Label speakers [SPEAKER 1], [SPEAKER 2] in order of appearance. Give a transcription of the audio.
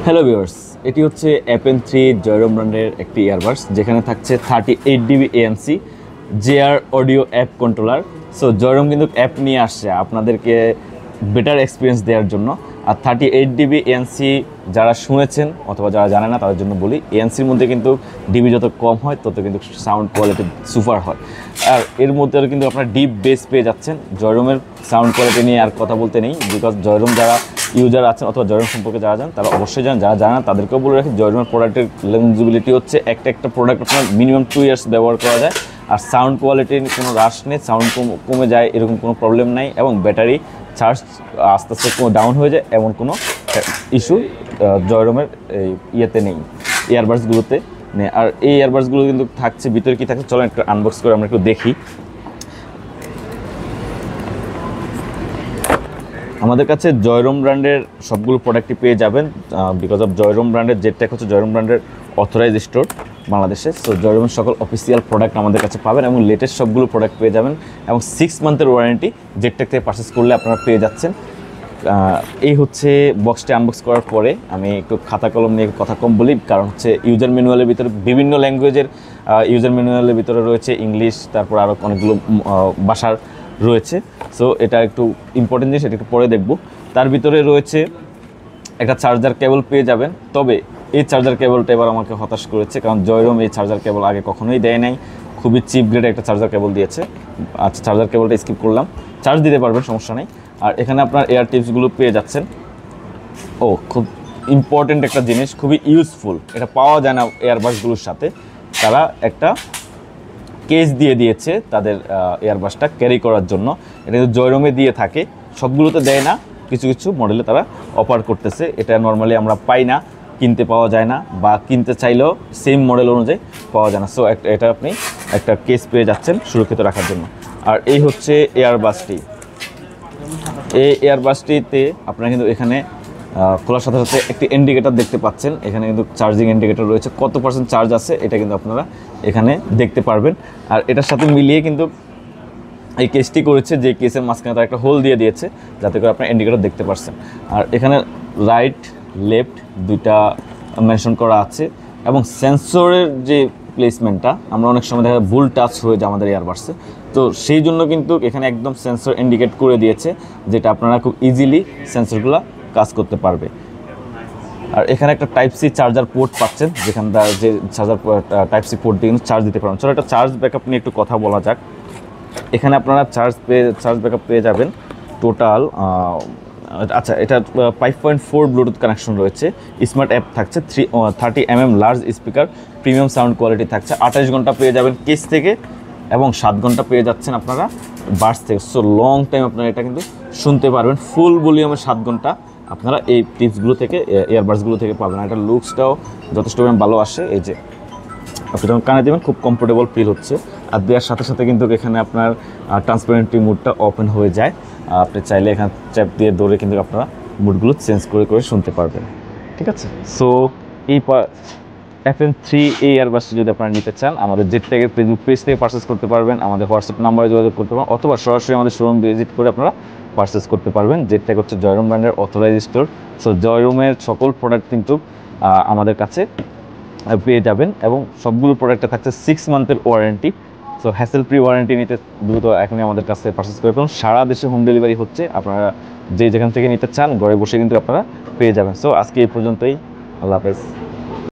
[SPEAKER 1] Hello viewers, এটি হচ্ছে FN3 জয়রম ব্র্যান্ডের একটি ইয়ারবাডস যেখানে থাকছে 38dB ANC JR audio app controller. So Joyroom কিন্তু অ্যাপ নিয়ে আসছে আপনাদেরকে বেটার এক্সপিরিয়েন্স দেওয়ার জন্য। আর 38dB ANC যারা শুনেছেন অথবা যারা জানে না তাদের জন্য বলি, ANCর মধ্যে কিন্তু ডিবি যত কম হয় তত কিন্তু সাউন্ড কোয়ালিটি সুপার হয়। আর এর মধ্যে কিন্তু আপনারা ডিপ বেস পেয়ে যাচ্ছেন। জয়রমের সাউন্ড কোয়ালিটি নিয়ে আর কথা বলতে নেই, বিকজ জয়রম যারা ইউজার আছেন অথবা জয়রম সম্পর্কে যারা জানেন তারা অবশ্যই জানেন, যারা জানেন তাদেরকেও বলে রাখি জয়রমের প্রোডাক্টের লংজিবিলিটি হচ্ছে একটা প্রোডাক্ট আপনার মিনিমাম 2 ইয়ার্স ব্যবহার করা যায়। আর সাউন্ড কোয়ালিটির কোনো হ্রাস নেই, সাউন্ড কমে যায় এরকম কোনো প্রবলেম নাই, এবং ব্যাটারি চার্জ আস্তে আস্তে ডাউন হয়ে যায় এমন কোনো ইস্যু জয়রমের ইয়েতে নেই, ইয়ারবাডসগুলোতে নেই। আর এই ইয়ারবাডসগুলো কিন্তু থাকছে ভিতরে কী থাকছে, চলো একটু আনবক্স করে আমরা একটু দেখি। আমাদের কাছে জয়রম ব্র্যান্ডের সবগুলো প্রোডাক্টই পেয়ে যাবেন, বিকজ অফ জয়রম ব্র্যান্ডের জেটটেক হচ্ছে জয়রম ব্র্যান্ডের অথরাইজ স্টোর বাংলাদেশে। সো জয়রমের সকল অফিসিয়াল প্রোডাক্ট আমাদের কাছে পাবেন এবং লেটেস্ট সবগুলো প্রোডাক্ট পেয়ে যাবেন, এবং 6 মান্থের ওয়ারেন্টি জেটটেক থেকে পারচেস করলে আপনারা পেয়ে যাচ্ছেন। এই হচ্ছে বক্সটি আনবক্স করার পরে আমি একটু খাতা কলম নিয়ে কথা কম বলি, কারণ হচ্ছে ইউজার ম্যানুয়ালের ভিতরে বিভিন্ন ল্যাঙ্গুয়েজের ইউজার ম্যানুয়ালের ভিতরে রয়েছে ইংলিশ, তারপর আরও অনেকগুলো ভাষার রয়েছে। সো এটা একটু ইম্পর্টেন্ট জিনিস, এটা একটু পরে দেখব। তার ভিতরে রয়েছে একটা চার্জার কেবল পেয়ে যাবেন, তবে এই চার্জার কেবলটা এবার আমাকে হতাশ করেছে, কারণ জয়রম এই চার্জার কেবল আগে কখনোই দেয় নাই, খুবই চিপ গ্রেডে একটা চার্জার কেবল দিয়েছে। আচ্ছা, চার্জার কেবলটা স্কিপ করলাম, চার্জ দিতে পারবেন, সমস্যা নেই। আর এখানে আপনার এয়ার টিপসগুলো পেয়ে যাচ্ছেন। খুব ইম্পর্টেন্ট একটা জিনিস, খুবই ইউজফুল, এটা পাওয়া যায় না এয়ারবাডসগুলোর সাথে। তারা একটা কেস দিয়ে দিয়েছে তাদের এয়ারবাডসটা ক্যারি করার জন্য, এটা কিন্তু জয়রমে দিয়ে থাকে, সবগুলোতে দেয় না, কিছু কিছু মডেলে তারা অফার করতেছে। এটা নর্মালি আমরা পাই না, কিনতে পাওয়া যায় না, বা কিনতে চাইলেও সেম মডেল অনুযায়ী পাওয়া যায় না। সো এটা আপনি একটা কেস পেয়ে যাচ্ছেন সুরক্ষিত রাখার জন্য। আর এই হচ্ছে এয়ারবাডসটি। এই এয়ারবাডসটিতে আপনারা কিন্তু এখানে খোলার সাথে সাথে একটি ইন্ডিকেটর দেখতে পাচ্ছেন, এখানে কিন্তু চার্জিং ইন্ডিকেটর রয়েছে, কত % চার্জ আছে এটা কিন্তু আপনারা এখানে দেখতে পারবেন। আর এটার সাথে মিলিয়ে কিন্তু এই কেসটি করেছে, যে কেসের মাঝখানে তারা একটা হোল দিয়ে দিয়েছে যাতে করে আপনার ইন্ডিকেটর দেখতে পাচ্ছেন। আর এখানে রাইট লেফট দুইটা মেনশন করা আছে, এবং সেন্সরের যে প্লেসমেন্টটা আমরা অনেক সময় দেখা ভুল টাচ হয়ে যায় আমাদের এয়ারবাডসে, তো সেই জন্য কিন্তু এখানে একদম সেন্সর ইন্ডিকেট করে দিয়েছে, যেটা আপনারা খুব ইজিলি সেন্সরগুলো কাজ করতে পারবে। আর এখানে একটা টাইপ সি চার্জার পোর্ট পাচ্ছেন, যেখানে যে চার্জার টাইপ সি পোর্ট দিয়ে কিন্তু চার্জ দিতে পারবেন। চলো একটা চার্জ ব্যাকআপ নিয়ে একটু কথা বলা যাক। এখানে আপনারা চার্জ ব্যাকআপ পেয়ে যাবেন টোটাল। আচ্ছা, এটা 5.4 ব্লুটুথ কানেকশন রয়েছে, স্মার্ট অ্যাপ থাকছে, 30mm large speaker, premium sound quality থাকছে, 28 ঘন্টা পেয়ে যাবেন কেস থেকে, এবং 7 ঘন্টা পেয়ে যাচ্ছেন আপনারা বাডস থেকে। সো লং টাইম আপনারা এটা কিন্তু শুনতে পারবেন, ফুল ভলিউমে 7 ঘন্টা আপনারা এই টিপসগুলো থেকে এয়ারবাডসগুলো থেকে পাবেন। এটা লুকসটাও যথেষ্ট ভালো আসে, এই যে আপনি যখন কানে দেবেন খুব কমফোর্টেবল ফিল হচ্ছে। আর দেওয়ার সাথে সাথে কিন্তু এখানে আপনার ট্রান্সপারেন্টি মুডটা ওপেন হয়ে যায়, আপনি চাইলে এখানে চ্যাপ দিয়ে দৌড়ে কিন্তু আপনারা মুডগুলো চেঞ্জ করে করে শুনতে পারবেন, ঠিক আছে। সো এই FN3 এই এয়ারবাডসটি যদি আপনারা নিতে চান, আমাদের জেটটেকের ফেসবুক পেজ থেকে পারচেস করতে পারবেন, আমাদের হোয়াটসঅ্যাপ নাম্বারে যোগাযোগ করতে পারবেন, অথবা সরাসরি আমাদের শোরুম ভিজিট করে আপনারা পারচেস করতে পারবেন। জেটটেক হচ্ছে জয়রম ব্র্যান্ডের অথরাইজ স্টোর। সো জয়রমের সকল প্রোডাক্ট কিন্তু আমাদের কাছে পেয়ে যাবেন, এবং সবগুলো প্রোডাক্টে থাকছে 6 মান্থের warranty. So hassle free warranty নিতে দ্রুত এখনই আমাদের কাছে পারচেস করে ফেলুন। সারা দেশে হোম ডেলিভারি হচ্ছে, আপনারা যেখান থেকে নিতে চান ঘরে বসে কিন্তু আপনারা পেয়ে যাবেন। সো আজকে এই পর্যন্তই, আল্লাহ হাফেজ।